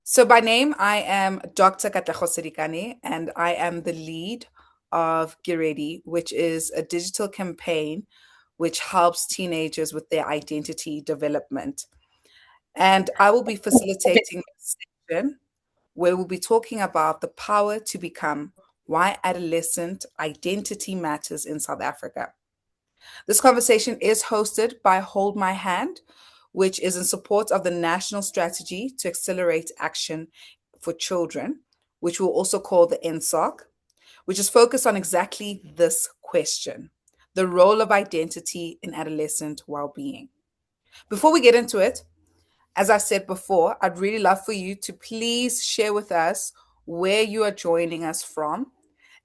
So by name, I am Dr. Katlego Selikane, and I am the lead of Get Ready, which is a digital campaign which helps teenagers with their identity development. And I will be facilitating a session where we'll be talking about the power to become, why adolescent identity matters in South Africa. This conversation is hosted by Hold My Hand, which is in support of the National Strategy to Accelerate Action for Children, which we'll also call the NSAAC, which is focused on exactly this question: the role of identity in adolescent well being. Before we get into it, as I said before, I'd really love for you to please share with us where you are joining us from,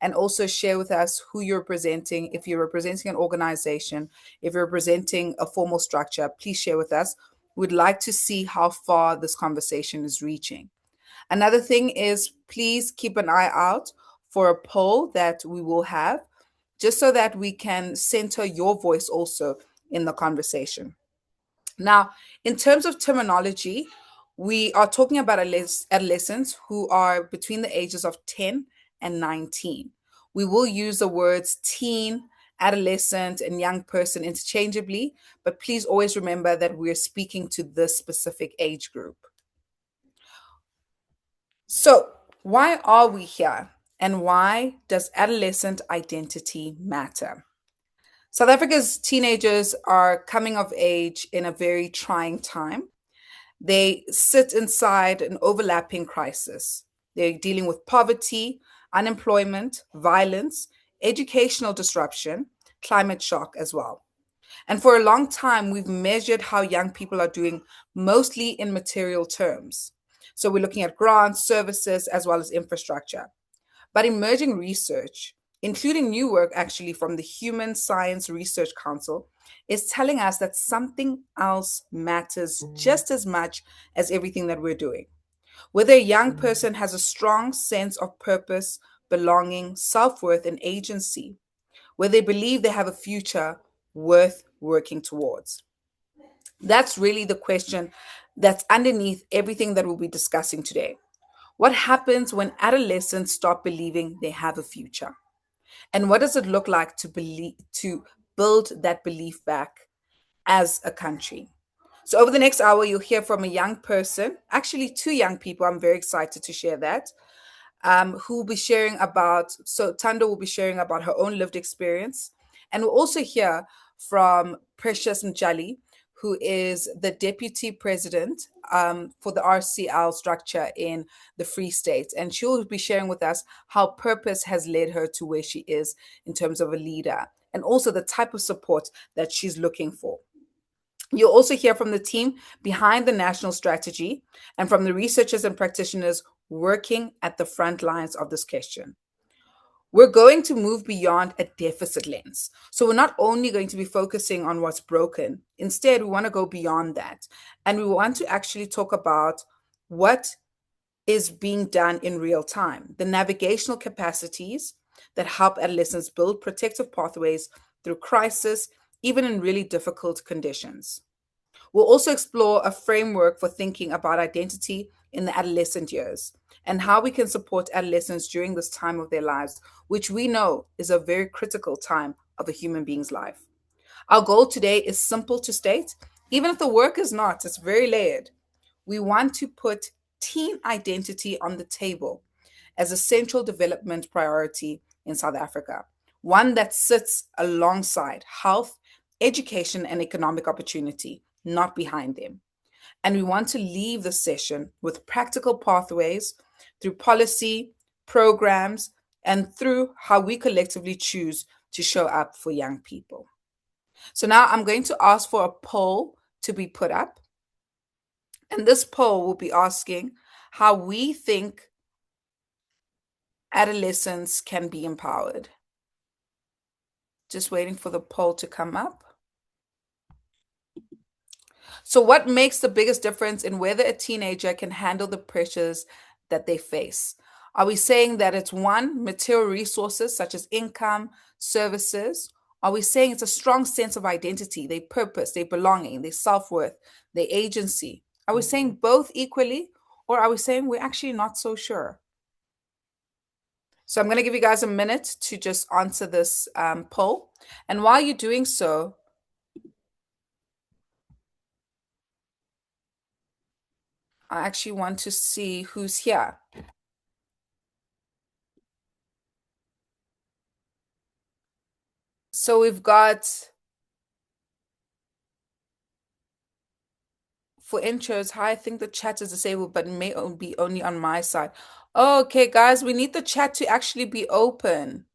and also share with us who you're representing. If you're representing an organization, if you're representing a formal structure, please share with us. We'd like to see how far this conversation is reaching. Another thing is, please keep an eye out for a poll that we will have, just so that we can center your voice also in the conversation. Now, in terms of terminology, we are talking about adolescents who are between the ages of 10 and 19. We will use the words teen, adolescent, and young person interchangeably, but please always remember that we're speaking to this specific age group. So, why are we here? And why does adolescent identity matter? South Africa's teenagers are coming of age in a very trying time. They sit inside an overlapping crisis. They're dealing with poverty, unemployment, violence, educational disruption, climate shock as well. And for a long time, we've measured how young people are doing mostly in material terms. So we're looking at grants, services, as well as infrastructure. But emerging research, including new work actually from the Human Science Research Council, is telling us that something else matters just as much as everything that we're doing. Whether a young person has a strong sense of purpose, belonging, self worth, and agency, where they believe they have a future worth working towards. That's really the question that's underneath everything that we'll be discussing today. What happens when adolescents stop believing they have a future? And what does it look like to build that belief back as a country? So over the next hour, you'll hear from a young person, actually two young people. I'm very excited to share that. Who will be sharing about, so Thando will be sharing about her own lived experience. And we'll also hear from Precious Mjali, who is the deputy president for the RCL structure in the Free State. And she'll be sharing with us how purpose has led her to where she is in terms of a leader, and also the type of support that she's looking for. You'll also hear from the team behind the national strategy and from the researchers and practitioners working at the front lines of this question. We're going to move beyond a deficit lens. So we're not only going to be focusing on what's broken, instead, we want to go beyond that. And we want to actually talk about what is being done in real time, the navigational capacities that help adolescents build protective pathways through crisis, even in really difficult conditions. We'll also explore a framework for thinking about identity in the adolescent years and how we can support adolescents during this time of their lives, which we know is a very critical time of a human being's life. Our goal today is simple to state, even if the work is not, it's very layered. We want to put teen identity on the table as a central development priority in South Africa, one that sits alongside health, education, and economic opportunity, not behind them. And we want to leave the session with practical pathways through policy, programs, and through how we collectively choose to show up for young people. So now I'm going to ask for a poll to be put up. And this poll will be asking how we think adolescents can be empowered. Just waiting for the poll to come up. So, what makes the biggest difference in whether a teenager can handle the pressures that they face? Are we saying that it's one, material resources such as income, services? Are we saying it's a strong sense of identity, their purpose, their belonging, their self worth, their agency? Are we saying both equally? Or are we saying we're actually not so sure? So I'm going to give you guys a minute to just answer this poll. And while you're doing so, I actually want to see who's here. So we've got, for intros, hi, I think the chat is disabled, but may be only on my side. Okay, guys, we need the chat to actually be open.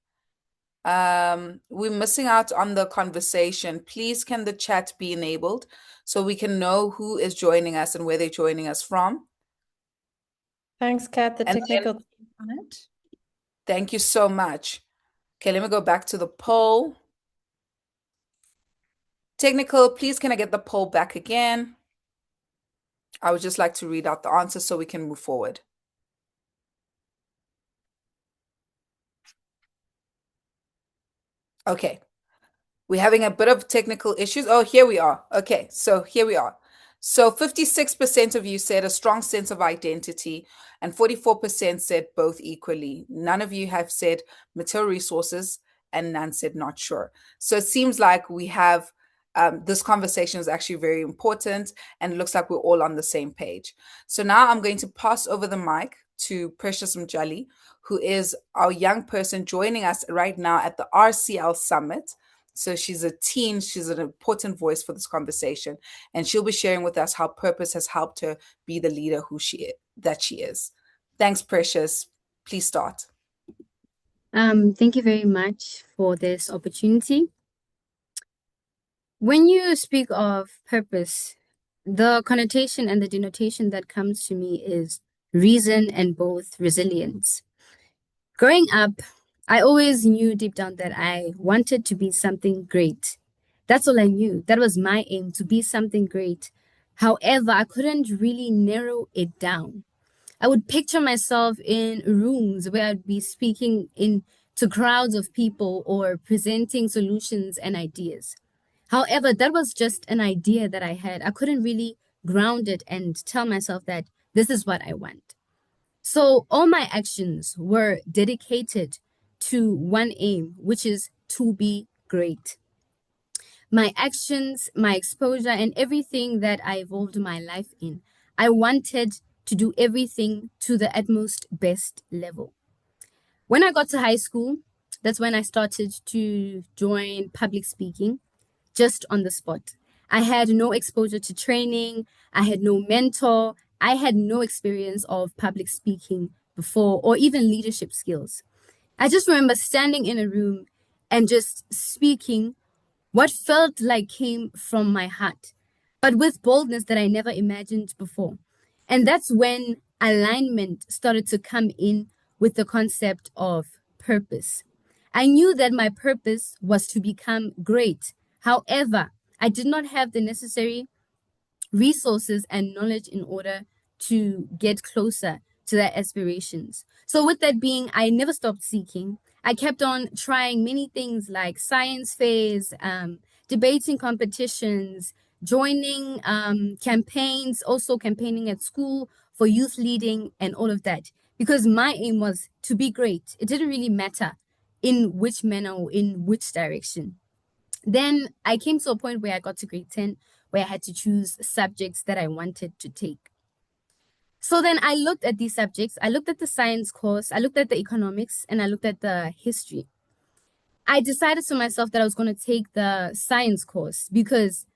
We're missing out on the conversation. Please, can the chat be enabled so we can know who is joining us and where they're joining us from? Thanks, Kat. The And technical team on it. thank you so much. Okay, let me go back to the poll. Technical, please can I get the poll back again? I would just like to read out the answer so we can move forward. Okay. We're having a bit of technical issues. Oh, here we are. Okay, so here we are. So 56% of you said a strong sense of identity, and 44% said both equally. None of you have said material resources, and none said not sure. So it seems like we have this conversation is actually very important, and it looks like we're all on the same page. So now I'm going to pass over the mic to Precious Mjali, who is our young person joining us right now at the RCL Summit. So she's a teen, she's an important voice for this conversation, and she'll be sharing with us how purpose has helped her be the leader that she is. Thanks, Precious. Please start. Thank you very much for this opportunity. When you speak of purpose, the connotation and the denotation that comes to me is reason and both resilience. Growing up, I always knew deep down that I wanted to be something great. That's all I knew. That was my aim, to be something great. However, I couldn't really narrow it down. I would picture myself in rooms where I'd be speaking in to crowds of people or presenting solutions and ideas. However, that was just an idea that I had. I couldn't really ground it and tell myself that this is what I want. So all my actions were dedicated to one aim, which is to be great. My actions, my exposure, and everything that I evolved my life in, I wanted to do everything to the utmost best level. When I got to high school, that's when I started to join public speaking just on the spot. I had no exposure to training, I had no mentor, I had no experience of public speaking before or even leadership skills. I just remember standing in a room and just speaking what felt like came from my heart, but with boldness that I never imagined before. And that's when alignment started to come in with the concept of purpose. I knew that my purpose was to become great. However, I did not have the necessary resources and knowledge in order to get closer to their aspirations. So, with that being, I never stopped seeking. I kept on trying many things like science fairs, debating competitions, joining campaigns, also campaigning at school for youth leading and all of that. Because my aim was to be great. It didn't really matter in which manner or in which direction. Then I came to a point where I got to grade 10, where I had to choose subjects that I wanted to take. So then I looked at these subjects. I looked at the science course, I looked at the economics, and I looked at the history. I decided to myself that I was going to take the science course because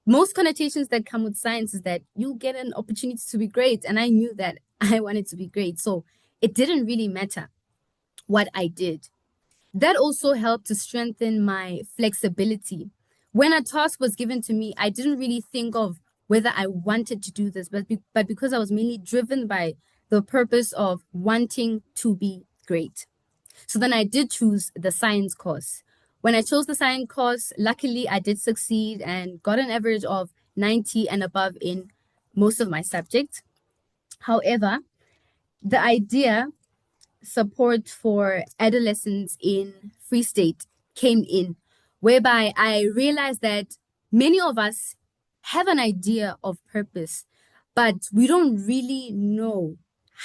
most connotations that come with science is that you get an opportunity to be great. And I knew that I wanted to be great. So it didn't really matter what I did. That also helped to strengthen my flexibility. When a task was given to me, I didn't really think of whether I wanted to do this, but because I was mainly driven by the purpose of wanting to be great. So then I did choose the science course. When I chose the science course, luckily I did succeed and got an average of 90 and above in most of my subjects. However, the idea support for adolescents in Free State came in, whereby I realized that many of us have an idea of purpose, but we don't really know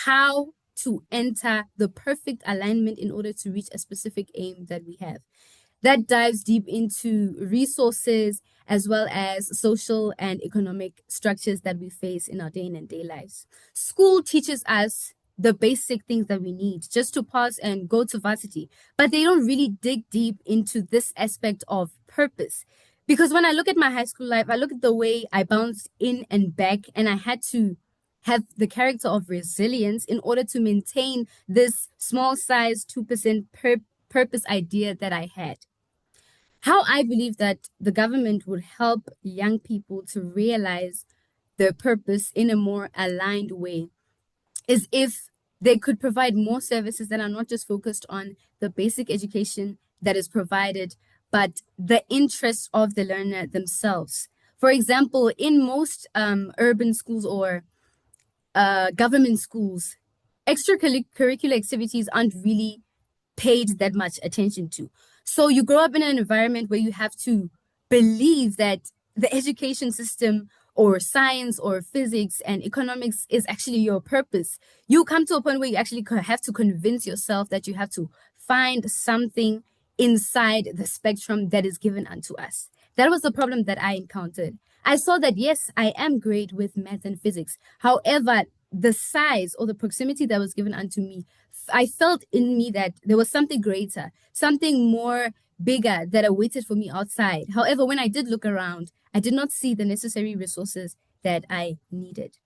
how to enter the perfect alignment in order to reach a specific aim that we have. That dives deep into resources as well as social and economic structures that we face in our day in and day lives. School teaches us the basic things that we need just to pass and go to varsity, but they don't really dig deep into this aspect of purpose. Because when I look at my high school life, I look at the way I bounced in and back, and I had to have the character of resilience in order to maintain this small size 2% purpose idea that I had. How I believe that the government would help young people to realize their purpose in a more aligned way is if they could provide more services that are not just focused on the basic education that is provided, but the interests of the learner themselves. For example, in most urban schools or government schools, extracurricular activities aren't really paid that much attention to. So you grow up in an environment where you have to believe that the education system or science or physics and economics is actually your purpose. You come to a point where you actually have to convince yourself that you have to find something inside the spectrum that is given unto us. That was the problem that I encountered. I saw that, yes, I am great with math and physics. However, the size or the proximity that was given unto me, I felt in me that there was something greater, something more bigger that awaited for me outside. However, when I did look around, I did not see the necessary resources that I needed.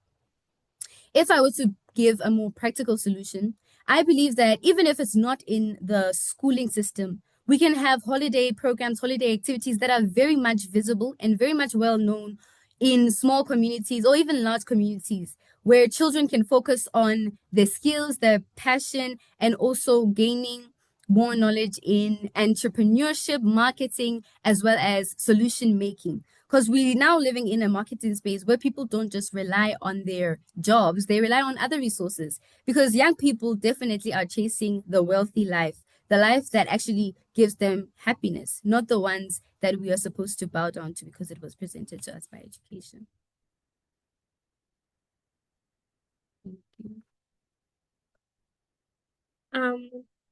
If I were to give a more practical solution, I believe that even if it's not in the schooling system, we can have holiday programs, holiday activities that are very much visible and very much well known in small communities or even large communities, where children can focus on their skills, their passion, and also gaining more knowledge in entrepreneurship, marketing, as well as solution making. Because we're now living in a marketing space where people don't just rely on their jobs, they rely on other resources. Because young people definitely are chasing the wealthy life, the life that actually gives them happiness, not the ones that we are supposed to bow down to because it was presented to us by education. Thank you.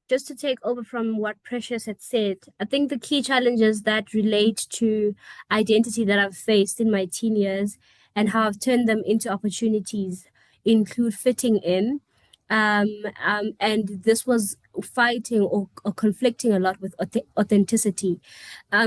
Just to take over from what Precious had said, I think the key challenges that relate to identity that I've faced in my teen years and how I've turned them into opportunities include fitting in. And this was fighting or conflicting a lot with authenticity.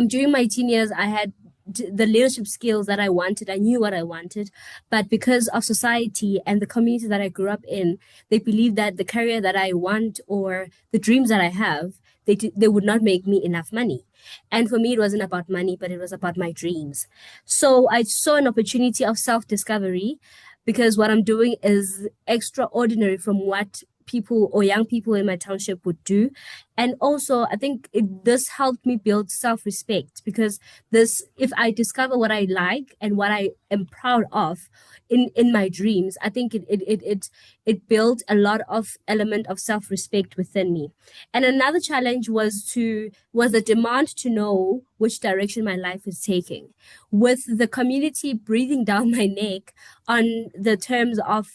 During my teen years, I had the leadership skills that I wanted. I knew what I wanted, but because of society and the community that I grew up in, they believe that the career that I want or the dreams that I have, they would not make me enough money. And for me, it wasn't about money, but it was about my dreams. So I saw an opportunity of self-discovery because what I'm doing is extraordinary from what people or young people in my township would do. And also, I think this helped me build self-respect because if I discover what I like and what I am proud of in my dreams, I think it built a lot of element of self-respect within me. And another challenge was the demand to know which direction my life is taking, with the community breathing down my neck on the terms of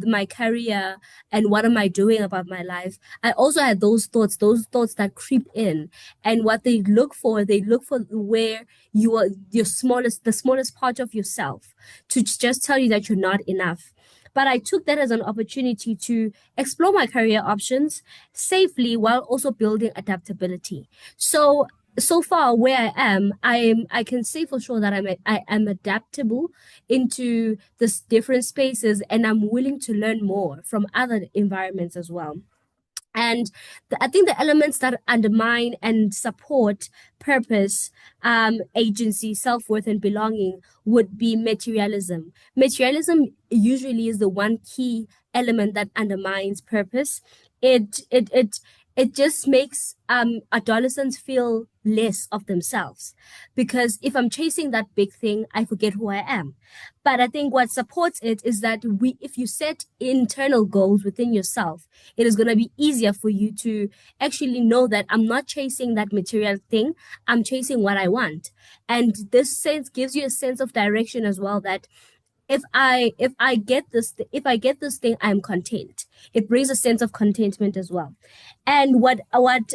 my career and what am I doing about my life. I also had those thoughts that creep in, and what they look for where you are the smallest part of yourself to just tell you that you're not enough. But I took that as an opportunity to explore my career options safely while also building adaptability. So far where I can say for sure that I am adaptable into this different spaces, and I'm willing to learn more from other environments as well. And I think the elements that undermine and support purpose, agency, self-worth, and belonging would be materialism. Materialism usually is the one key element that undermines purpose. It just makes adolescents feel less of themselves, because if I'm chasing that big thing, I forget who I am. But I think what supports it is that if you set internal goals within yourself, it is going to be easier for you to actually know that I'm not chasing that material thing, I'm chasing what I want. And this sense gives you a sense of direction as well, that if I get this thing, I'm content. It brings a sense of contentment as well. And what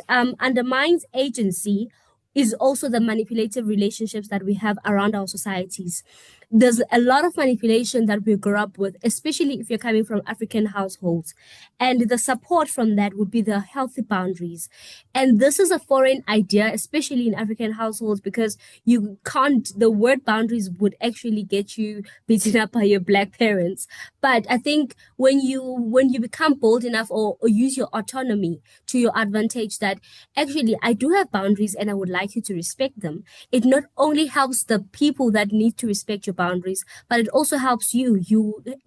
undermines agency is also the manipulative relationships that we have around our societies. There's a lot of manipulation that we grow up with, especially if you're coming from African households. And the support from that would be the healthy boundaries. And this is a foreign idea, especially in African households, because the word boundaries would actually get you beaten up by your Black parents. But I think when you become bold enough or use your autonomy to your advantage, that actually I do have boundaries and I would like you to respect them, it not only helps the people that need to respect your boundaries, but it also helps you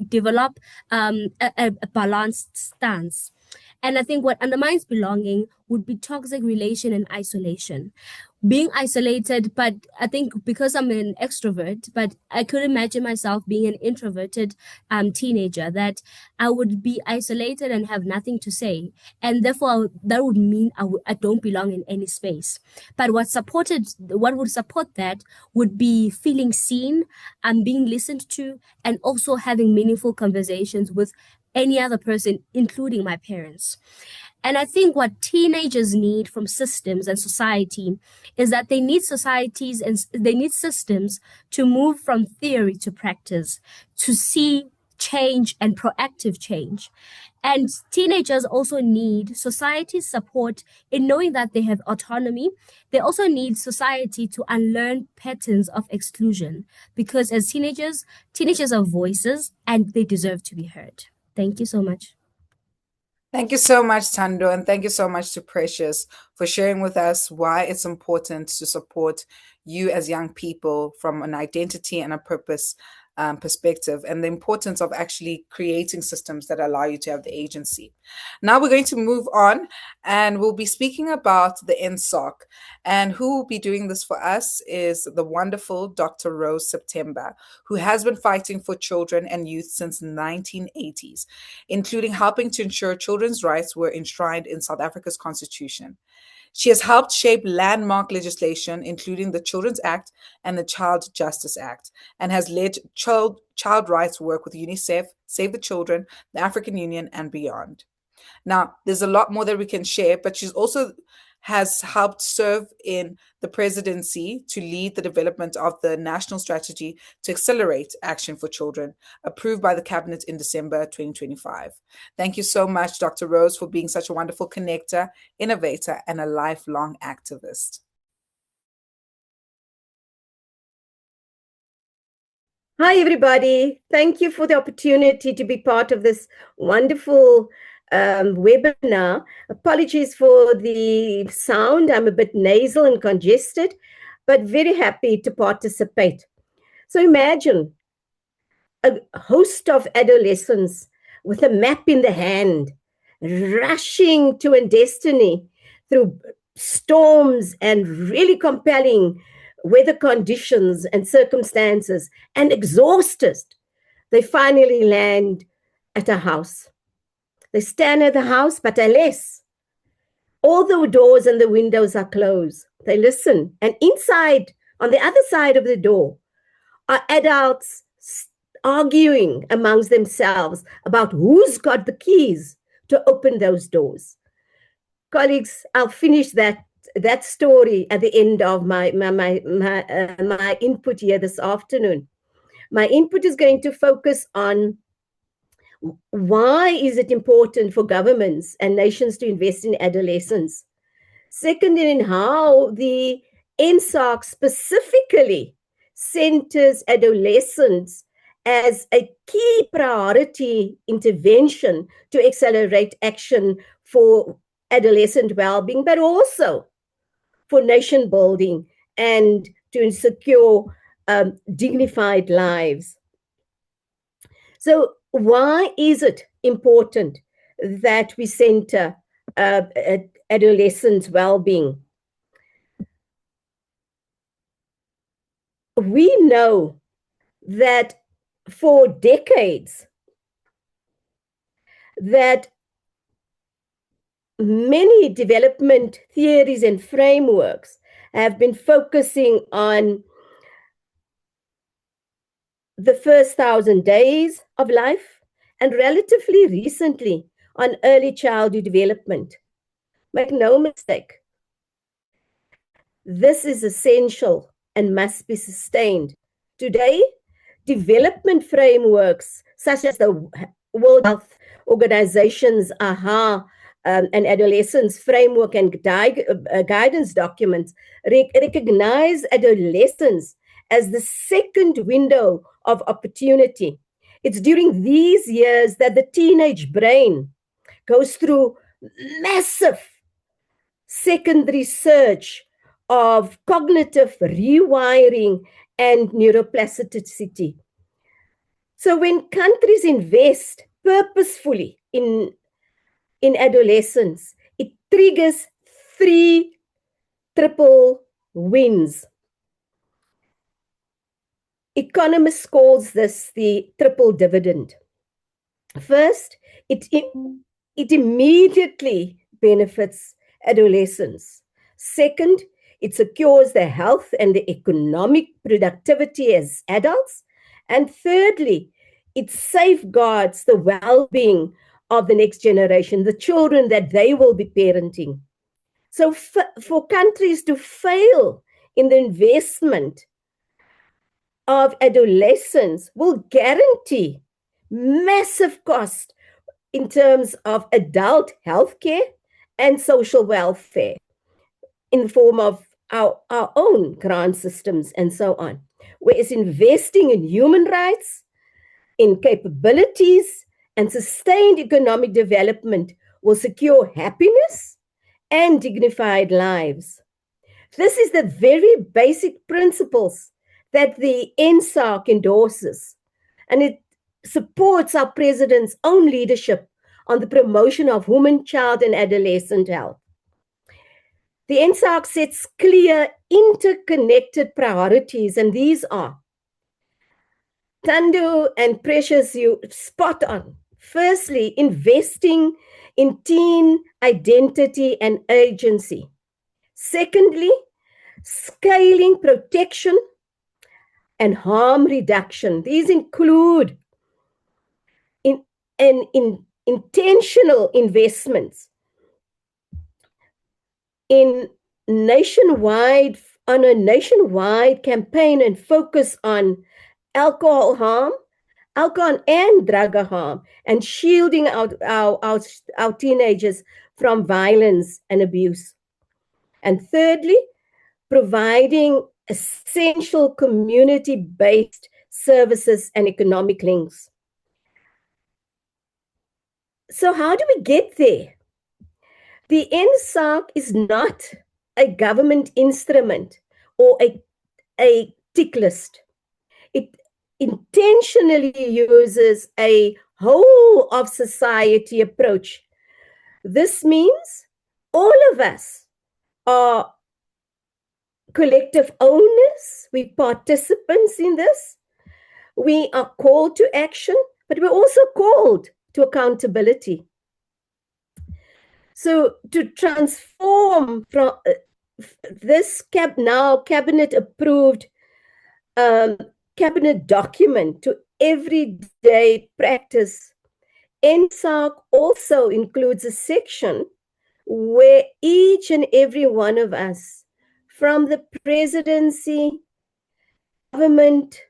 develop a balanced stance. And I think what undermines belonging would be toxic relation and isolation. Being isolated, but I think because I'm an extrovert, but I could imagine myself being an introverted teenager, that I would be isolated and have nothing to say. And therefore, that would mean I don't belong in any space. But what would support that would be feeling seen and being listened to, and also having meaningful conversations with any other person, including my parents. And I think what teenagers need from systems and society is that they need societies and they need systems to move from theory to practice, to see change and proactive change. And teenagers also need society's support in knowing that they have autonomy. They also need society to unlearn patterns of exclusion, because as teenagers are voices and they deserve to be heard. Thank you so much. Thank you so much, Thando, and thank you so much to Precious for sharing with us why it's important to support you as young people from an identity and a purpose perspective, and the importance of actually creating systems that allow you to have the agency. Now we're going to move on, and we'll be speaking about the NSAAC. And who will be doing this for us is the wonderful Dr. Rose September, who has been fighting for children and youth since the 1980s, including helping to ensure children's rights were enshrined in South Africa's constitution. She has helped shape landmark legislation, including the Children's Act and the Child Justice Act, and has led child rights work with UNICEF, Save the Children, the African Union, and beyond. Now, there's a lot more that we can share, but she's also has helped serve in the presidency to lead the development of the national strategy to accelerate action for children, approved by the cabinet in December 2025. Thank you so much, Dr. Rose, for being such a wonderful connector, innovator, and a lifelong activist. Hi, everybody. Thank you for the opportunity to be part of this wonderful webinar. Apologies for the sound. I'm a bit nasal and congested, but very happy to participate. So imagine a host of adolescents with a map in the hand, rushing to a destiny through storms and really compelling weather conditions and circumstances, and exhausted. They finally land at a house. They stand at the house, but alas, all the doors and the windows are closed. They listen, and inside, on the other side of the door, are adults arguing amongst themselves about who's got the keys to open those doors. Colleagues, I'll finish that story at the end of my input here this afternoon. My input is going to focus on why is it important for governments and nations to invest in adolescents. Second, in how the NSAAC specifically centers adolescents as a key priority intervention to accelerate action for adolescent well-being, but also for nation building and to secure dignified lives. So why is it important that we center adolescents' well-being? We know that for decades that many development theories and frameworks have been focusing on the first 1,000 days of life, and relatively recently on early childhood development. Make no mistake, this is essential and must be sustained. Today, development frameworks such as the World Health Organization's AHA and Adolescence Framework and guidance documents recognize adolescence as the second window of opportunity. It's during these years that the teenage brain goes through massive secondary surge of cognitive rewiring and neuroplasticity. So when countries invest purposefully in adolescence, it triggers 3 triple wins. Economists calls this the triple dividend. First, it immediately benefits adolescents. Second, it secures their health and the economic productivity as adults. And thirdly, it safeguards the well-being of the next generation, the children that they will be parenting. So for countries to fail in the investment of adolescents will guarantee massive cost in terms of adult healthcare and social welfare in the form of our own grant systems and so on. Whereas investing in human rights, in capabilities, and sustained economic development will secure happiness and dignified lives. This is the very basic principles that the NSAAC endorses, and it supports our president's own leadership on the promotion of women, child, and adolescent health. The NSAAC sets clear, interconnected priorities, and these are Thando and Precious, you spot on. Firstly, investing in teen identity and agency. Secondly, scaling protection and harm reduction. These include intentional investments on a nationwide campaign and focus on alcohol and drug harm, and shielding our teenagers from violence and abuse. And thirdly, providing essential community-based services and economic links. So how do we get there? The NSAAC is not a government instrument or a tick list. It intentionally uses a whole of society approach. This means all of us are collective owners, we participants in this, we are called to action, but we're also called to accountability. So to transform from this now cabinet approved cabinet document to everyday practice, NSAAC also includes a section where each and every one of us, from the presidency, government,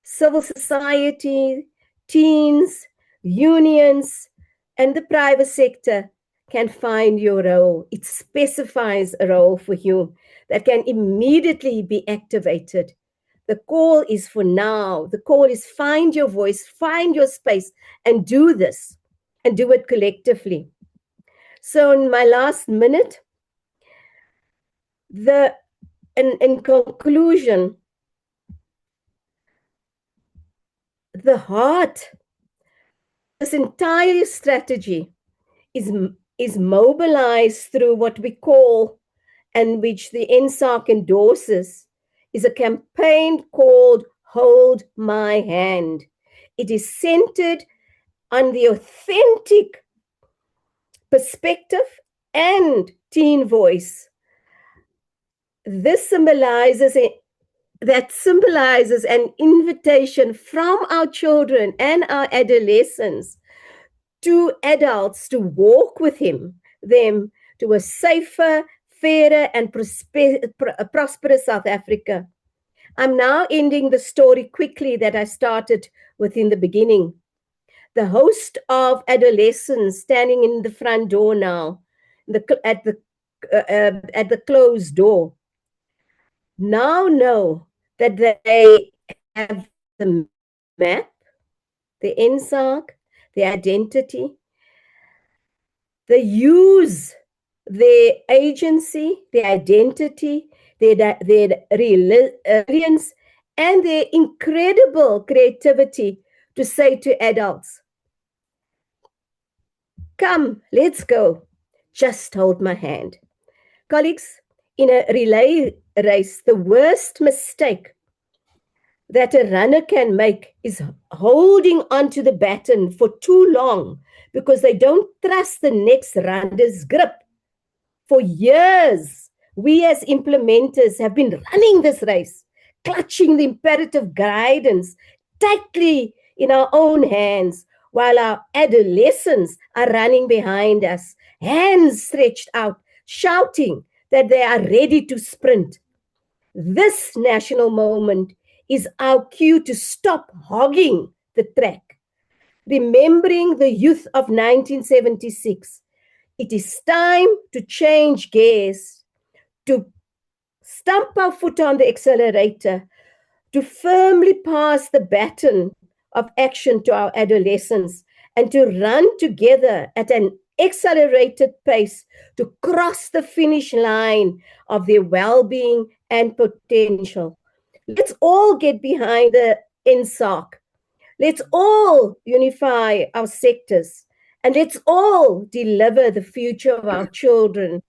civil society, teens, unions, and the private sector, can find your role. It specifies a role for you that can immediately be activated. The call is for now. The call is find your voice, find your space, and do this, and do it collectively. So in my last minute, in conclusion, the heart, this entire strategy is mobilized through what we call, and which the NSAAC endorses, is a campaign called Hold My Hand. It is centered on the authentic perspective and teen voice. This symbolizes that symbolizes an invitation from our children and our adolescents to adults to walk with them to a safer, fairer, and prosperous South Africa. I'm now ending the story quickly that I started with in the beginning. The host of adolescents standing in the front door now, at the closed door, now know that they have the map, the NSAAC, the identity. They use their agency, their identity, their resilience, and their incredible creativity to say to adults, come, let's go. Just hold my hand. Colleagues, in a relay race, the worst mistake that a runner can make is holding onto the baton for too long because they don't trust the next runner's grip. For years, we as implementers have been running this race, clutching the imperative guidance tightly in our own hands, while our adolescents are running behind us, hands stretched out, shouting that they are ready to sprint. This national moment is our cue to stop hogging the track. Remembering the youth of 1976, it is time to change gears, to stamp our foot on the accelerator, to firmly pass the baton of action to our adolescents, and to run together at an accelerated pace to cross the finish line of their well-being and potential. Let's all get behind the NSAAC. Let's all unify our sectors, and let's all deliver the future of our children,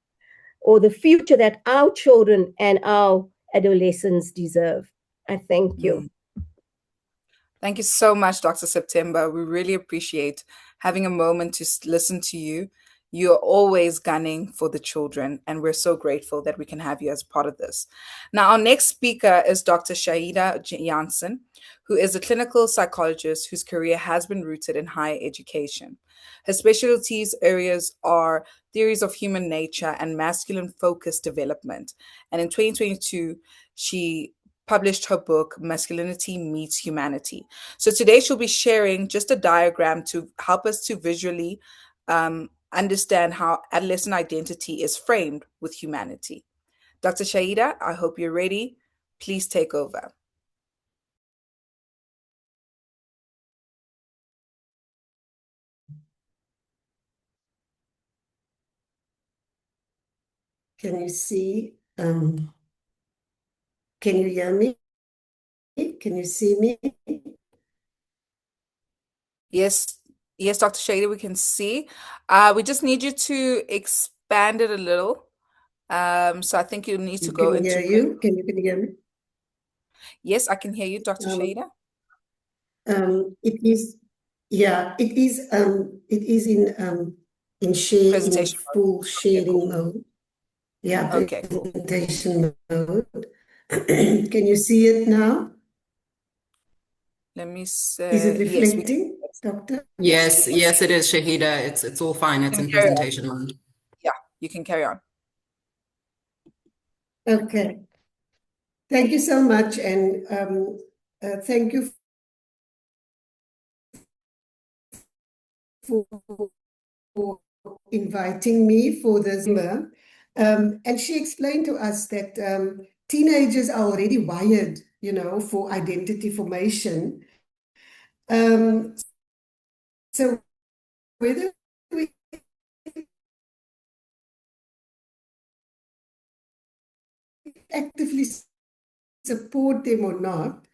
or the future that our children and our adolescents deserve. I thank you. Thank you so much, Dr. September. We really appreciate having a moment to listen to you. You're always gunning for the children, and we're so grateful that we can have you as part of this. Now, our next speaker is Dr. Shahieda Jansen, who is a clinical psychologist whose career has been rooted in higher education. Her specialties areas are theories of human nature and masculine-focused development. And in 2022, she published her book, Masculinity Meets Humanity. So today she'll be sharing just a diagram to help us to visually understand how adolescent identity is framed with humanity. Dr. Shahieda, I hope you're ready. Please take over. Can you see? Can you hear me? Can you see me? Yes, Dr. Shahieda, we can see. We just need you to expand it a little. So I think you need to go into. Can you hear me? Yes, I can hear you, Dr. Shahieda. It is in share, Presentation in full sharing mode. mode. Yeah, Okay. presentation mode. Can you see it now? Let me see. Is it Yes, reflecting, Doctor? Yes, it is, Shahieda. It's all fine. It's in presentation mode. Yeah, you can carry on. Okay. Thank you so much, and thank you for inviting me for this. And she explained to us that teenagers are already wired, for identity formation. So whether we actively support them or not,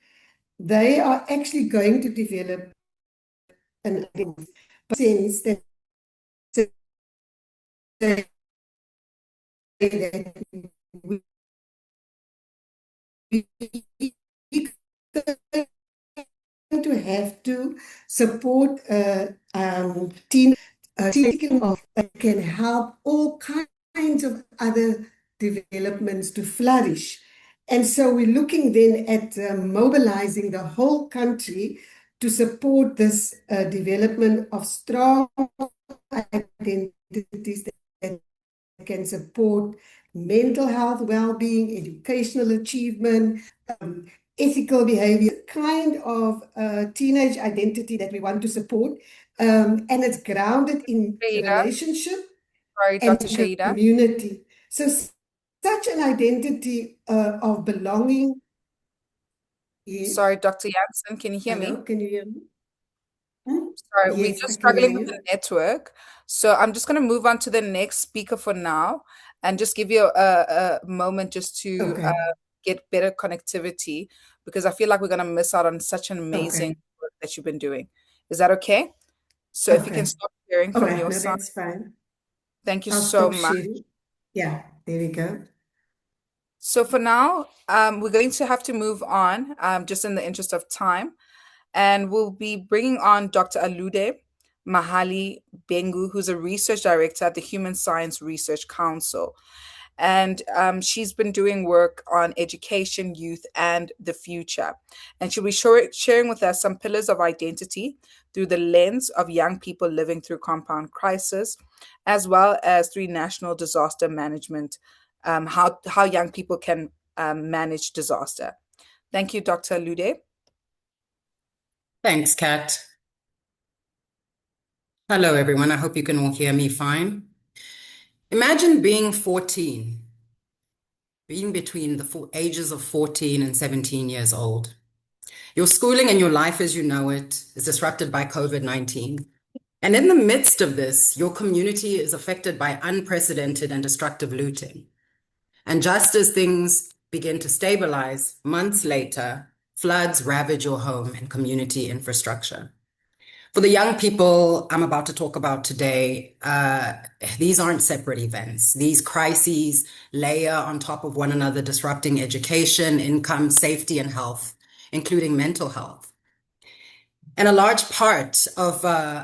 they are actually going to develop an sense that we to have to support teen can help all kinds of other developments to flourish. And so we're looking then at mobilizing the whole country to support this development of strong identities that can support mental health, well-being, educational achievement, ethical behavior, kind of teenage identity that we want to support. And it's grounded in Shahieda, relationship sorry, and Dr. Shahieda. community. So such an identity of belonging. Yes. Sorry, Dr. Jansen, can you hear me? Hello, can you hear me? Sorry, we're Yes, just I can hear struggling with you. the network. So I'm just going to move on to the next speaker for now and just give you a moment just to Okay. get better connectivity, because I feel like we're going to miss out on such an amazing Okay. work that you've been doing. Is that okay? So if you can Okay. stop sharing All from right. your No, side. that's fine. Thank you I'll so stop much. sharing. Yeah, there we go. So for now, we're going to have to move on, just in the interest of time. And we'll be bringing on Dr. Alude Mahali Bengu, who's a research director at the Human Science Research Council. And she's been doing work on education, youth, and the future. And she'll be sharing with us some pillars of identity through the lens of young people living through compound crisis, as well as through national disaster management, how young people can manage disaster. Thank you, Dr. Alude. Thanks, Kat. Hello, everyone. I hope you can all hear me fine. Imagine being 14, being between the ages of 14 and 17 years old. Your schooling and your life as you know it is disrupted by COVID-19. And in the midst of this, your community is affected by unprecedented and destructive looting. And just as things begin to stabilize, months later, floods ravage your home and community infrastructure. For the young people I'm about to talk about today, these aren't separate events. These crises layer on top of one another, disrupting education, income, safety, and health, including mental health. And a large part of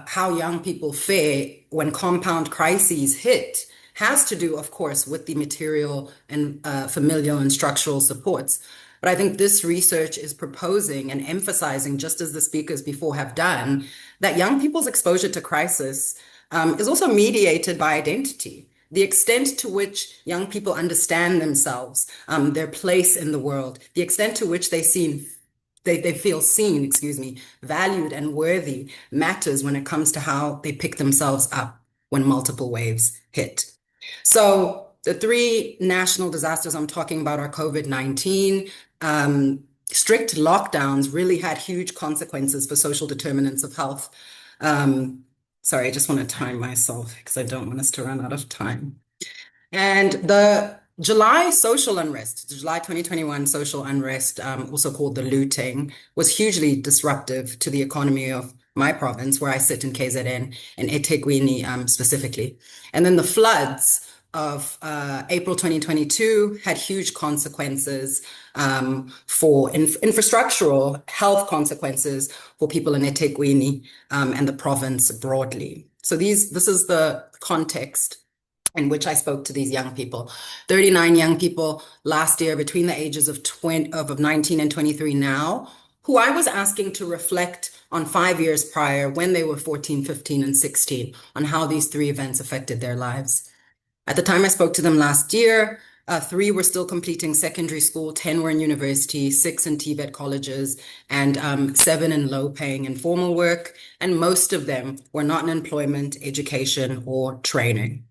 how young people fare when compound crises hit has to do, of course, with the material and familial and structural supports. But I think this research is proposing and emphasizing, just as the speakers before have done, that young people's exposure to crisis is also mediated by identity. The extent to which young people understand themselves, their place in the world, the extent to which they feel seen, valued and worthy matters when it comes to how they pick themselves up when multiple waves hit. So the three national disasters I'm talking about are COVID-19. Strict lockdowns really had huge consequences for social determinants of health. Sorry, I just want to time myself because I don't want us to run out of time. And the July social unrest, the July 2021 social unrest, also called the looting, was hugely disruptive to the economy of my province, where I sit in KZN, and eThekwini specifically. And then the floods of April 2022 had huge consequences for infrastructural health consequences for people in eThekwini and the province broadly. So this is the context in which I spoke to these young people. 39 young people last year between the ages of 19 and 23 now, who I was asking to reflect on 5 years prior when they were 14, 15, and 16, on how these three events affected their lives. At the time I spoke to them last year, 3 were still completing secondary school, 10 were in university, 6 in TVET colleges, and 7 in low-paying informal work, and most of them were not in employment, education, or training.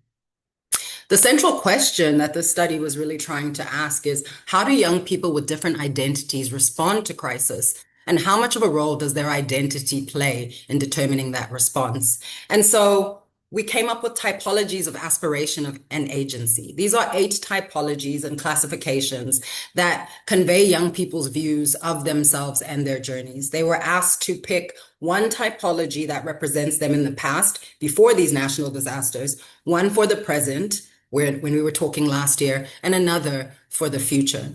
The central question that this study was really trying to ask is, how do young people with different identities respond to crisis? And how much of a role does their identity play in determining that response? And so we came up with typologies of aspiration and agency. These are 8 typologies and classifications that convey young people's views of themselves and their journeys. They were asked to pick one typology that represents them in the past, before these national disasters, one for the present, when we were talking last year, and another for the future.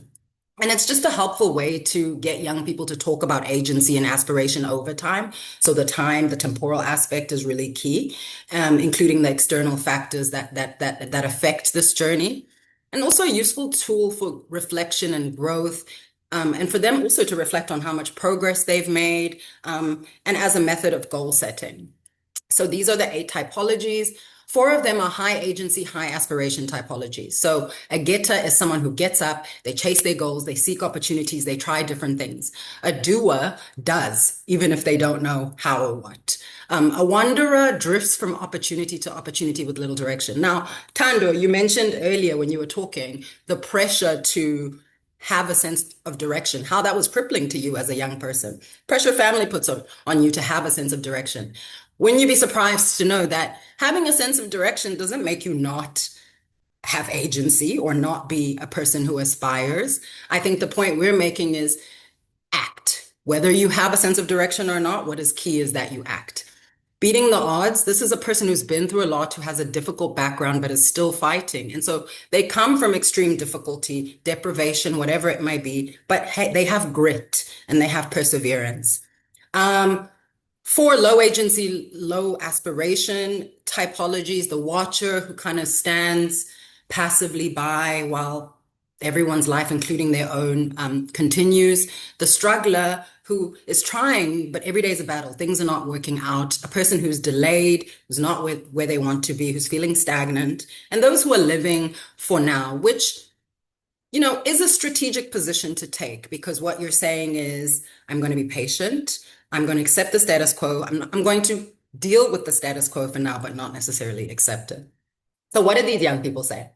And it's just a helpful way to get young people to talk about agency and aspiration over time. So the temporal aspect is really key, including the external factors that affect this journey. and also a useful tool for reflection and growth, and for them also to reflect on how much progress they've made, and as a method of goal setting. So these are the 8 typologies. 4 of them are high agency, high aspiration typologies. So a getter is someone who gets up, they chase their goals, they seek opportunities, they try different things. A doer does, even if they don't know how or what. A wanderer drifts from opportunity to opportunity with little direction. Now, Thando, you mentioned earlier when you were talking the pressure to have a sense of direction, how that was crippling to you as a young person. Pressure family puts on you to have a sense of direction. Wouldn't you be surprised to know that having a sense of direction doesn't make you not have agency or not be a person who aspires? I think the point we're making is act. Whether you have a sense of direction or not, what is key is that you act. Beating the odds, this is a person who's been through a lot, who has a difficult background, but is still fighting. And so they come from extreme difficulty, deprivation, whatever it might be, but they have grit and they have perseverance. 4 low agency, low aspiration typologies, the watcher who kind of stands passively by while everyone's life, including their own, continues. The struggler who is trying, but every day is a battle. Things are not working out. A person who's delayed, who's not where they want to be, who's feeling stagnant. And those who are living for now, which, you know, is a strategic position to take, because what you're saying is, I'm going to be patient. I'm going to accept the status quo. I'm going to deal with the status quo for now, but not necessarily accept it. So what did these young people say?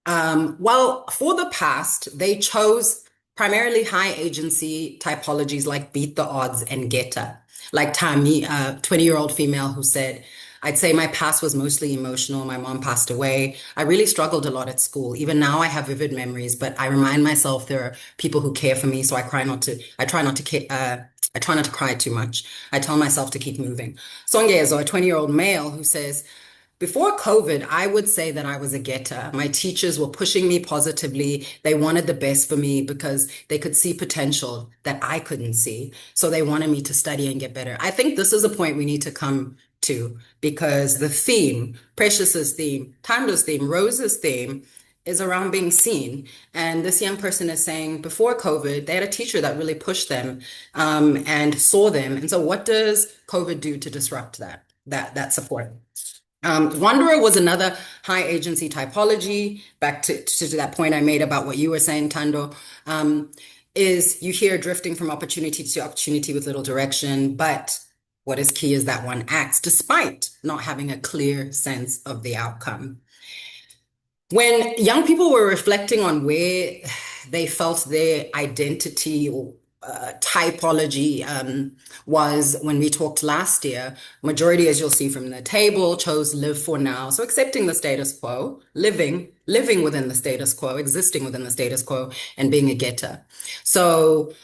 Well, for the past, they chose primarily high agency typologies like beat the odds and getter. Like Tami, a 20-year-old female who said, I'd say my past was mostly emotional. My mom passed away. I really struggled a lot at school. Even now I have vivid memories, but I remind myself there are people who care for me. So I try not to cry too much. I tell myself to keep moving. Songezo, a 20-year-old male who says, before COVID, I would say that I was a getter. My teachers were pushing me positively. They wanted the best for me because they could see potential that I couldn't see. So they wanted me to study and get better. I think this is a point we need to come to, because the theme, Precious's theme, Thando's theme, Rose's theme, is around being seen. And this young person is saying before COVID, they had a teacher that really pushed them, and saw them. And so what does COVID do to disrupt that support? Wanderer was another high agency typology. Back to that point I made about what you were saying, Thando, is you hear drifting from opportunity to opportunity with little direction, but what is key is that one acts despite not having a clear sense of the outcome. When young people were reflecting on where they felt their identity or typology was when we talked last year, majority, as you'll see from the table, chose live for now. So accepting the status quo, living within the status quo, existing within the status quo, and being a getter. So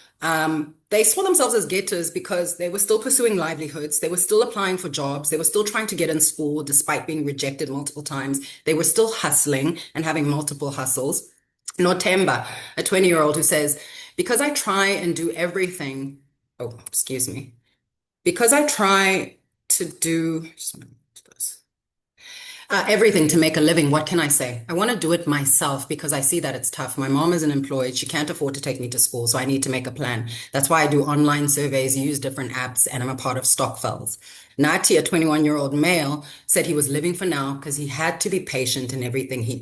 they saw themselves as getters because they were still pursuing livelihoods. They were still applying for jobs. They were still trying to get in school despite being rejected multiple times. They were still hustling and having multiple hustles. Notemba, a 20-year-old who says, because I try and do everything, because I try to do everything to make a living, what can I say? I want to do it myself because I see that it's tough. My mom isn't employed. She can't afford to take me to school, so I need to make a plan. That's why I do online surveys, use different apps, and I'm a part of Stockfells. Nati, a 21-year-old male, said he was living for now because he had to be patient in everything he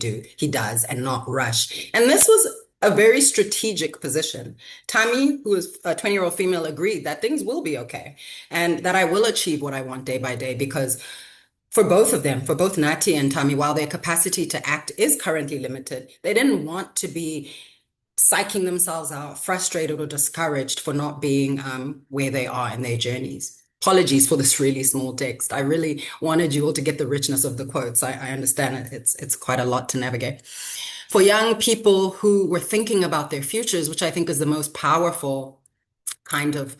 does and not rush. And this was a very strategic position. Tami, who is a 20-year-old female, agreed that things will be okay and that I will achieve what I want day by day, because for both of them, for both Nati and Tami, while their capacity to act is currently limited, they didn't want to be psyching themselves out, frustrated or discouraged for not being where they are in their journeys. Apologies for this really small text. I really wanted you all to get the richness of the quotes. I understand it's quite a lot to navigate. For young people who were thinking about their futures, which I think is the most powerful kind of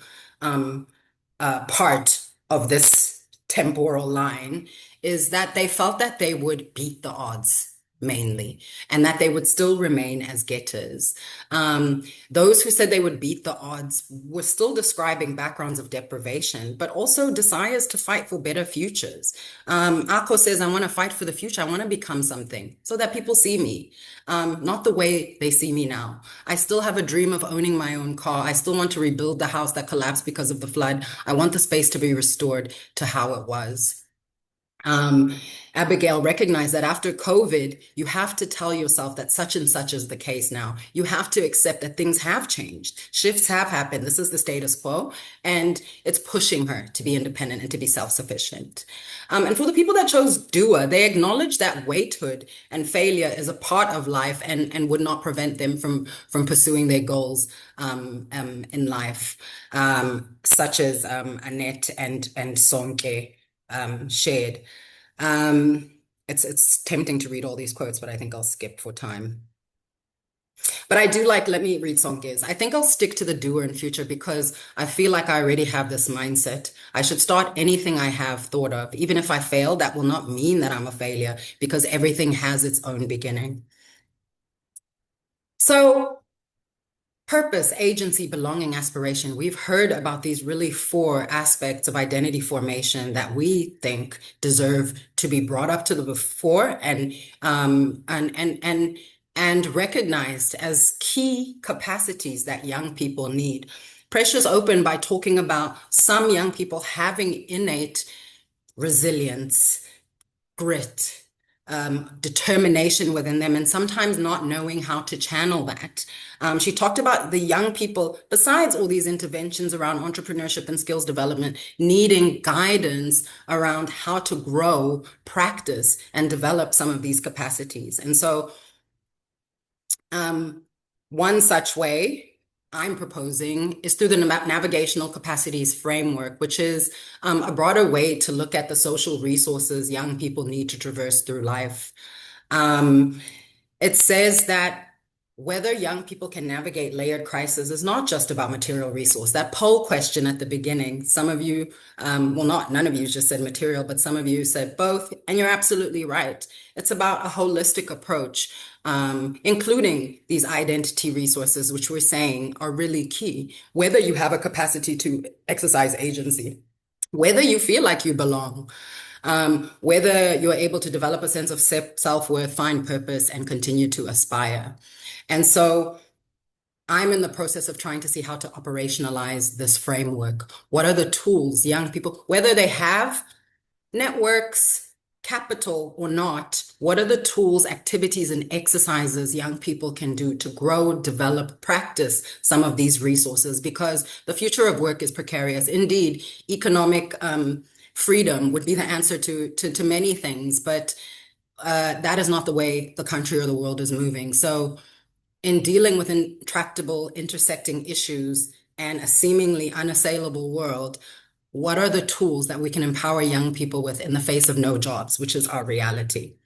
part of this temporal line, is that they felt that they would beat the odds. mainly, and that they would still remain as getters. Those who said they would beat the odds were still describing backgrounds of deprivation, but also desires to fight for better futures. Ako says, I want to fight for the future. I want to become something so that people see me, not the way they see me now. I still have a dream of owning my own car. I still want to rebuild the house that collapsed because of the flood. I want the space to be restored to how it was. Abigail recognized that after COVID, you have to tell yourself that such and such is the case now. You have to accept that things have changed. Shifts have happened. This is the status quo, and it's pushing her to be independent and to be self-sufficient. And for the people that chose doer, they acknowledge that waithood and failure is a part of life and would not prevent them from pursuing their goals in life, such as Annette and Sonke shared. It's tempting to read all these quotes, but I think I'll skip for time. But I do let me read Sonke's. I think I'll stick to the doer in future because I feel like I already have this mindset. I should start anything I have thought of. Even if I fail, that will not mean that I'm a failure because everything has its own beginning. So purpose, agency, belonging, aspiration. We've heard about these really 4 aspects of identity formation that we think deserve to be brought up to the fore and recognized as key capacities that young people need. Precious opened by talking about some young people having innate resilience, grit, determination within them, and sometimes not knowing how to channel that. She talked about the young people, besides all these interventions around entrepreneurship and skills development, needing guidance around how to grow, practice, and develop some of these capacities. And so one such way I'm proposing is through the navigational capacities framework, which is a broader way to look at the social resources young people need to traverse through life. It says that whether young people can navigate layered crisis is not just about material resource. That poll question at the beginning, some of you, none of you just said material, but some of you said both, and you're absolutely right. It's about a holistic approach, including these identity resources, which we're saying are really key, whether you have a capacity to exercise agency, whether you feel like you belong, whether you're able to develop a sense of self-worth, find purpose, and continue to aspire. And so I'm in the process of trying to see how to operationalize this framework. What are the tools young people, whether they have networks, capital or not, what are the tools, activities, and exercises young people can do to grow, develop, practice some of these resources? Because the future of work is precarious. Indeed, economic freedom would be the answer to many things, but that is not the way the country or the world is moving. So in dealing with intractable, intersecting issues and a seemingly unassailable world, what are the tools that we can empower young people with in the face of no jobs, which is our reality?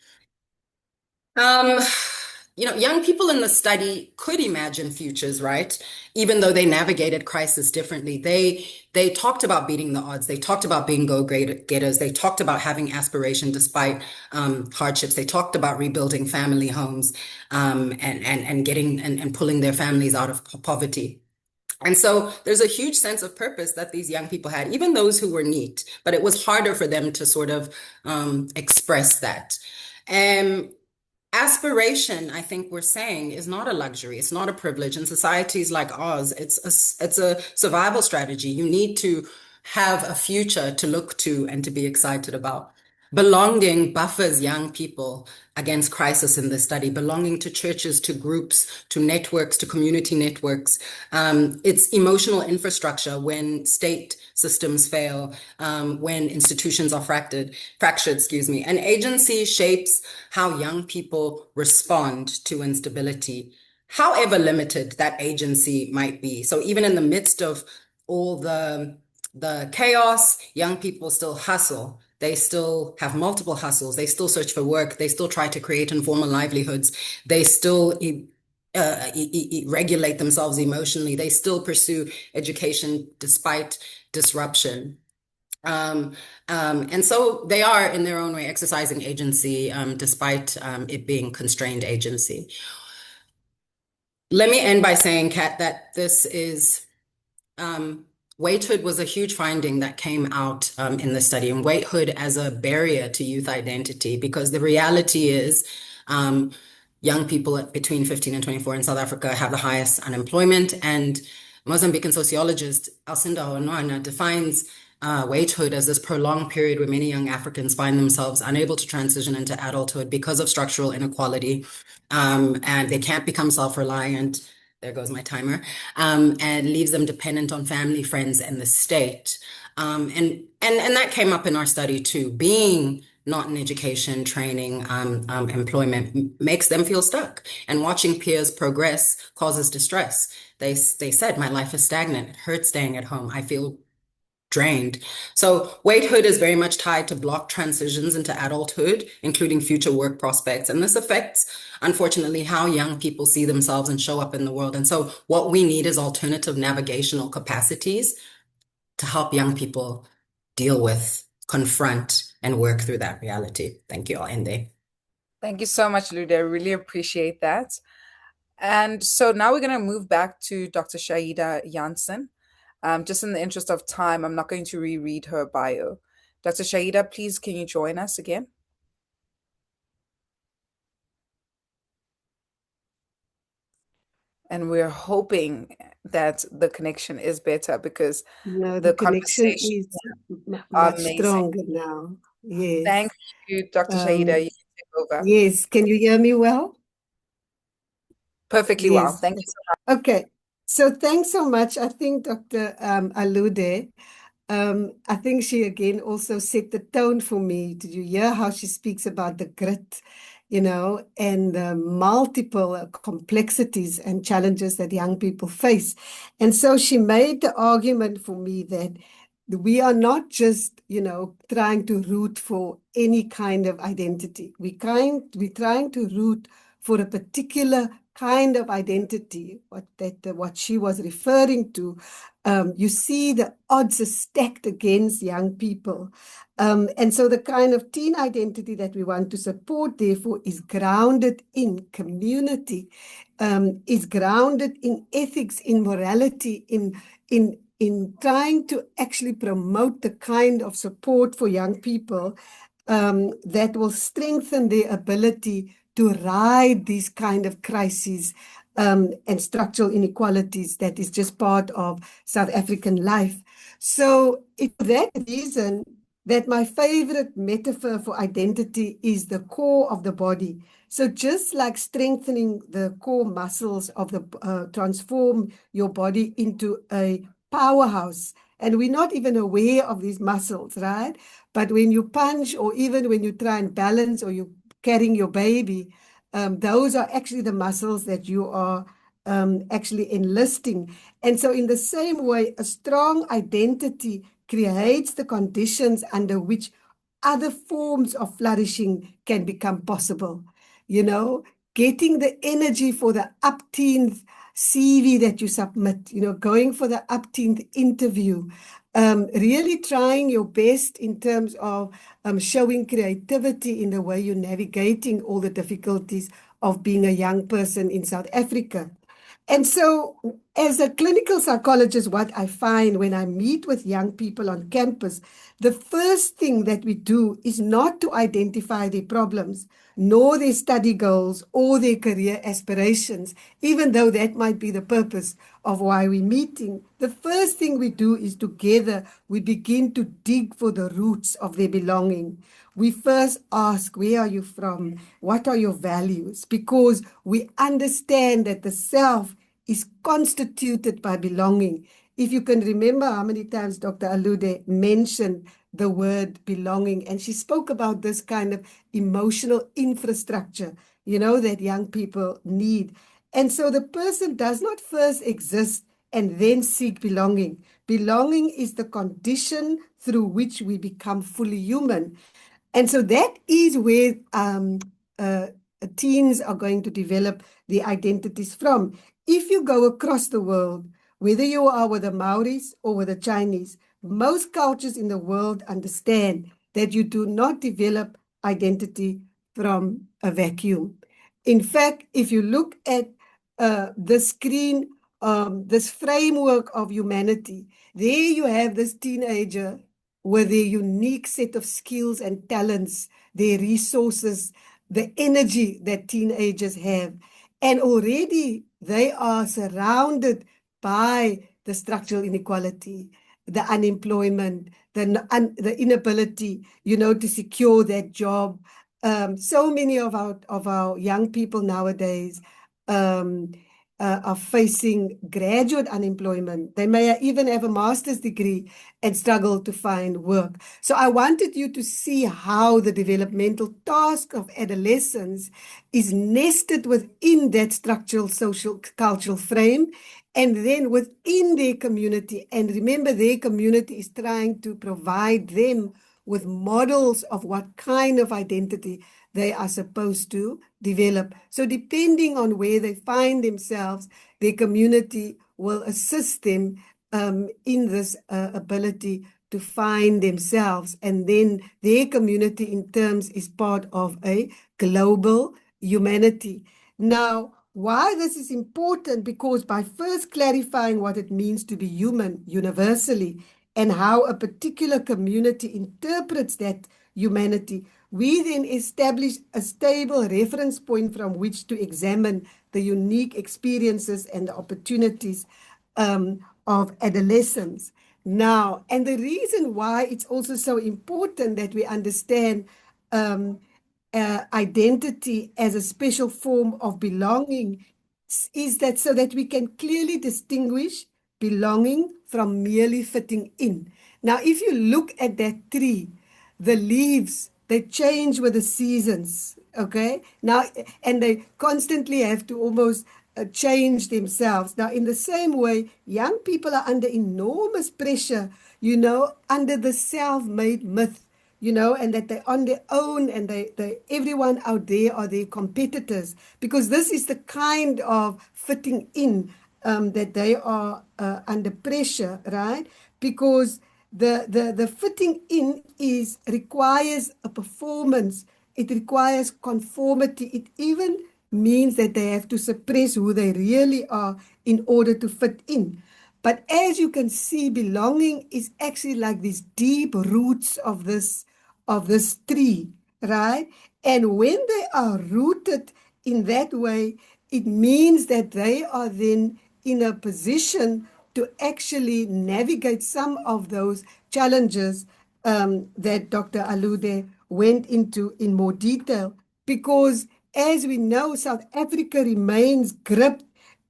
Young people in the study could imagine futures, right? Even though they navigated crisis differently. They talked about beating the odds. They talked about being go-getters. They talked about having aspiration despite hardships. They talked about rebuilding family homes and getting and pulling their families out of poverty. And so there's a huge sense of purpose that these young people had, even those who were neat, but it was harder for them to sort of express that. Aspiration, I think we're saying, is not a luxury. It's not a privilege. In societies like ours, it's a survival strategy. You need to have a future to look to and to be excited about. Belonging buffers young people against crisis in this study, belonging to churches, to groups, to networks, to community networks. It's emotional infrastructure when state systems fail, when institutions are fractured, and agency shapes how young people respond to instability, however limited that agency might be. So even in the midst of all the chaos, young people still hustle. They still have multiple hustles. They still search for work. They still try to create informal livelihoods. They still regulate themselves emotionally. They still pursue education despite disruption. And so they are, in their own way, exercising agency, despite it being constrained agency. Let me end by saying, Kat, that this is waithood was a huge finding that came out in the study, and waithood as a barrier to youth identity, because the reality is young people between 15 and 24 in South Africa have the highest unemployment, and Mozambican sociologist Alcinda Honwana defines waithood as this prolonged period where many young Africans find themselves unable to transition into adulthood because of structural inequality, and they can't become self-reliant. There goes my timer. And leaves them dependent on family, friends, and the state. And that came up in our study too. Being not in education, training, employment makes them feel stuck. And watching peers progress causes distress. They said, my life is stagnant. It hurts staying at home. I feel drained. So waithood is very much tied to block transitions into adulthood, including future work prospects. And this affects, unfortunately, how young people see themselves and show up in the world. And so what we need is alternative navigational capacities to help young people deal with, confront, and work through that reality. Thank you. I'll end there. Thank you so much, Alude. I really appreciate that. And so now we're going to move back to Dr. Shahieda Jansen. Just in the interest of time, I'm not going to reread her bio. Dr. Shahieda, please, can you join us again? And we're hoping that the connection is better, because No, the the connection conversations is are much amazing. stronger now. Yes. Thank you, Dr. Shahieda. You can take over. Yes. Can you hear me well? Perfectly well. Yes. Thank you so much. Okay. So thanks so much. I think Dr. Alude, I think she again also set the tone for me. Did you hear how she speaks about the grit, and the multiple complexities and challenges that young people face? And so she made the argument for me that we are not just, trying to root for any kind of identity. We're trying to root for a particular kind of identity, what she was referring to. You see the odds are stacked against young people. And so the kind of teen identity that we want to support, therefore, is grounded in community, is grounded in ethics, in morality, in trying to actually promote the kind of support for young people that will strengthen their ability to ride these kind of crises and structural inequalities that is just part of South African life. So it's for that reason that my favorite metaphor for identity is the core of the body. So just like strengthening the core muscles of the transform your body into a powerhouse, and we're not even aware of these muscles, right? But when you punch, or even when you try and balance, or you're carrying your baby, those are actually the muscles that you are actually enlisting. And so in the same way, a strong identity creates the conditions under which other forms of flourishing can become possible. Getting the energy for the upteenth CV that you submit, going for the upteenth interview, really trying your best in terms of showing creativity in the way you're navigating all the difficulties of being a young person in South Africa. And so, as a clinical psychologist, what I find when I meet with young people on campus, the first thing that we do is not to identify their problems, nor their study goals or their career aspirations, even though that might be the purpose of why we're meeting. The first thing we do is together we begin to dig for the roots of their belonging. We first ask, where are you from? What are your values? Because we understand that the self is constituted by belonging. If you can remember how many times Dr. Alude mentioned the word belonging, and she spoke about this kind of emotional infrastructure, that young people need. And so the person does not first exist and then seek belonging. Belonging is the condition through which we become fully human. And so that is where teens are going to develop their identities from. If you go across the world, whether you are with the Maoris or with the Chinese, most cultures in the world understand that you do not develop identity from a vacuum. In fact, if you look at the screen, this framework of humanity, there you have this teenager with their unique set of skills and talents, their resources, the energy that teenagers have. And already they are surrounded by the structural inequality, the unemployment, the inability, to secure that job. So many of our young people nowadays are facing graduate unemployment. They may even have a master's degree and struggle to find work. So I wanted you to see how the developmental task of adolescence is nested within that structural social cultural frame, and then within their community. And remember, their community is trying to provide them with models of what kind of identity they are supposed to develop. So depending on where they find themselves, their community will assist them in this ability to find themselves. And then their community in terms is part of a global humanity. Now, why this is important? Because by first clarifying what it means to be human universally and how a particular community interprets that humanity, we then establish a stable reference point from which to examine the unique experiences and the opportunities of adolescence. Now, and the reason why it's also so important that we understand identity as a special form of belonging is that so that we can clearly distinguish belonging from merely fitting in. Now, if you look at that tree, the leaves, they change with the seasons, okay? Now, and they constantly have to almost change themselves. Now, in the same way, young people are under enormous pressure, under the self-made myth, and that they're on their own and they everyone out there are their competitors, because this is the kind of fitting in that they are under pressure, right? Because the fitting in requires a performance. It requires conformity. It even means that they have to suppress who they really are in order to fit in. But as you can see, belonging is actually like these deep roots of this tree, right? And when they are rooted in that way, it means that they are then in a position to actually navigate some of those challenges that Dr. Alude went into in more detail. Because as we know, South Africa remains gripped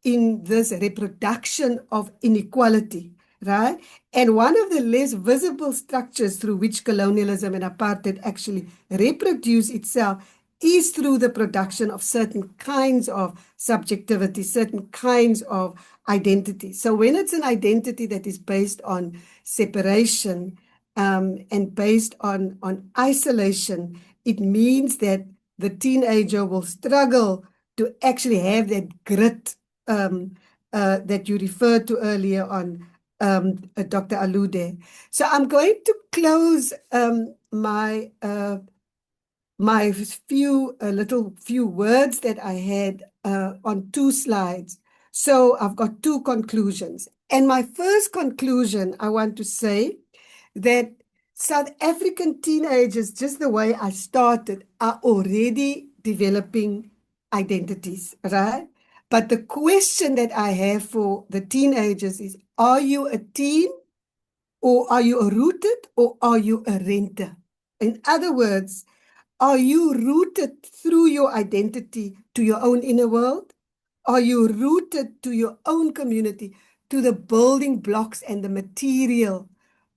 in this reproduction of inequality, right? And one of the less visible structures through which colonialism and apartheid actually reproduce itself is through the production of certain kinds of subjectivity, certain kinds of identity. So when it's an identity that is based on separation and based on isolation, it means that the teenager will struggle to actually have that grit that you referred to earlier on, Dr. Alude. So I'm going to close my few words that I had on 2 slides. So I've got 2 conclusions. And my first conclusion, I want to say that South African teenagers, just the way I started, are already developing identities, right? But the question that I have for the teenagers is, are you a teen, or are you a rooted, or are you a renter? In other words, are you rooted through your identity to your own inner world? Are you rooted to your own community, to the building blocks and the material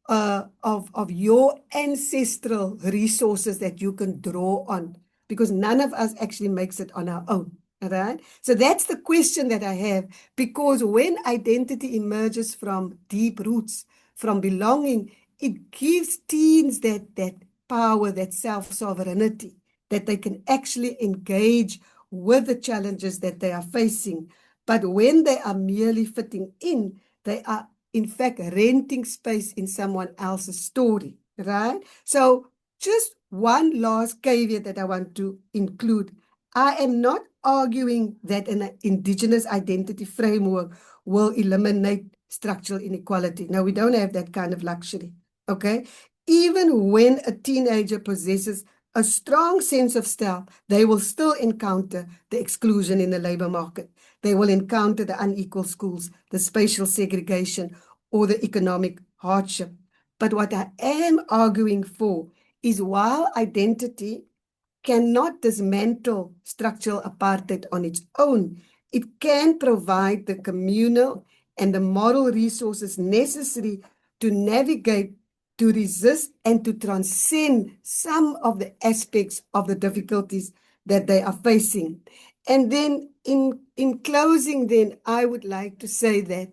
of your ancestral resources that you can draw on? Because none of us actually makes it on our own, right? So that's the question that I have, because when identity emerges from deep roots, from belonging, it gives teens that power, that self-sovereignty, that they can actually engage with the challenges that they are facing. But when they are merely fitting in, they are in fact, renting space in someone else's story, right? So just one last caveat that I want to include. I am not arguing that an Indigenous identity framework will eliminate structural inequality. No, we don't have that kind of luxury, okay? Even when a teenager possesses a strong sense of self, they will still encounter the exclusion in the labor market. They will encounter the unequal schools, the spatial segregation, or the economic hardship. But what I am arguing for is while identity cannot dismantle structural apartheid on its own, it can provide the communal and the moral resources necessary to navigate, to resist, and to transcend some of the aspects of the difficulties that they are facing. And then in closing, then I would like to say that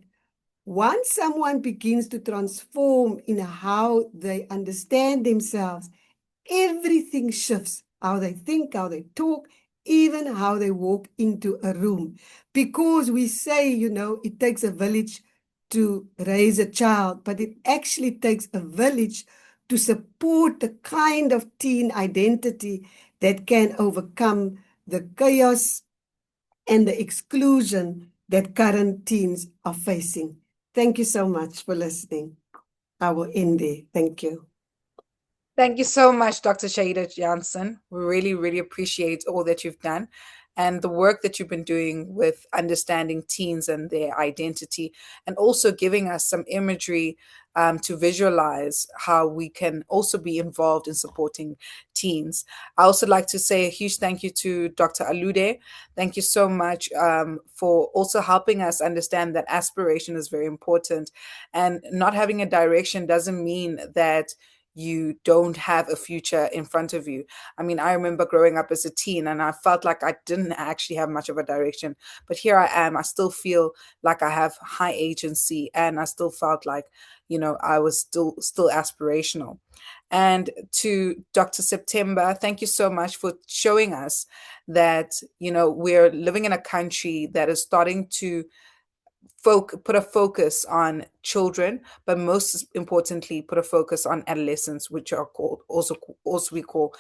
once someone begins to transform in how they understand themselves, everything shifts. How they think, how they talk, even how they walk into a room. Because we say, it takes a village to raise a child, but it actually takes a village to support the kind of teen identity that can overcome the chaos and the exclusion that current teens are facing. Thank you so much for listening. I will end there. Thank you. Thank you so much, Dr. Shahieda Jansen. We really, really appreciate all that you've done and the work that you've been doing with understanding teens and their identity, and also giving us some imagery to visualize how we can also be involved in supporting teens. I also like to say a huge thank you to Dr. Alude. Thank you so much for also helping us understand that aspiration is very important, and not having a direction doesn't mean that you don't have a future in front of you. I mean, I remember growing up as a teen and I felt like I didn't actually have much of a direction, but here I am. I still feel like I have high agency, and I still felt like, I was still aspirational. And to Dr. September, thank you so much for showing us that, we're living in a country that is starting to put a focus on children, but most importantly, put a focus on adolescents, which are called also we call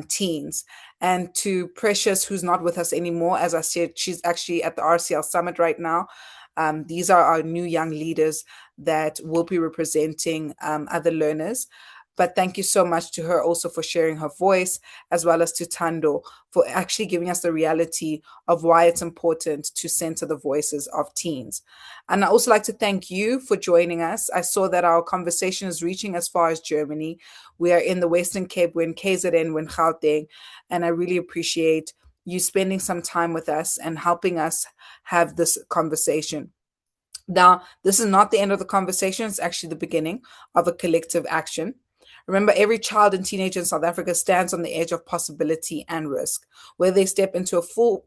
teens. And to Precious, who's not with us anymore, as I said, she's actually at the RCL Summit right now. These are our new young leaders that will be representing other learners. But thank you so much to her also for sharing her voice, as well as to Thando for actually giving us the reality of why it's important to center the voices of teens. And I also like to thank you for joining us. I saw that our conversation is reaching as far as Germany. We are in the Western Cape, we're in KZN, we're in Gauteng, and I really appreciate you spending some time with us and helping us have this conversation. Now, this is not the end of the conversation. It's actually the beginning of a collective action. Remember, every child and teenager in South Africa stands on the edge of possibility and risk, where they step into a full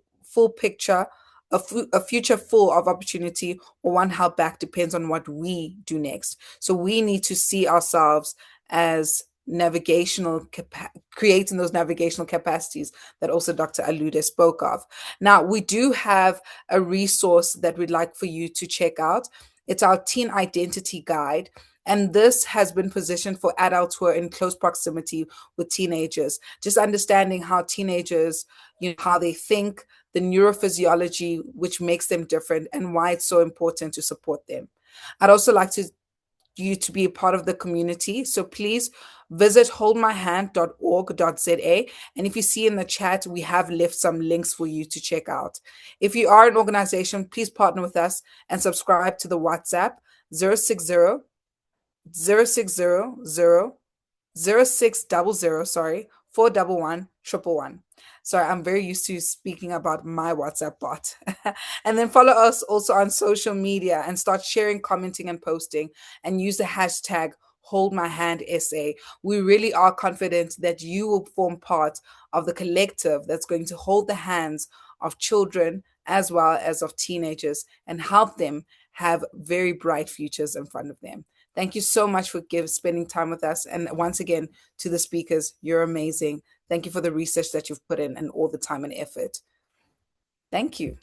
picture, a future full of opportunity, or one held back depends on what we do next. So we need to see ourselves as creating those navigational capacities that also Dr. Alude spoke of. Now, we do have a resource that we'd like for you to check out. It's our Teen Identity Guide. And this has been positioned for adults who are in close proximity with teenagers, just understanding how teenagers, how they think, the neurophysiology, which makes them different, and why it's so important to support them. I'd also like you to be a part of the community. So please visit holdmyhand.org.za. And if you see in the chat, we have left some links for you to check out. If you are an organization, please partner with us and subscribe to the WhatsApp 060 0600 411 111. Sorry, I'm very used to speaking about my WhatsApp bot. And then follow us also on social media and start sharing, commenting, and posting, and use the hashtag HoldMyHandSA. We really are confident that you will form part of the collective that's going to hold the hands of children as well as of teenagers and help them have very bright futures in front of them. Thank you so much for spending time with us. And once again, to the speakers, you're amazing. Thank you for the research that you've put in and all the time and effort. Thank you.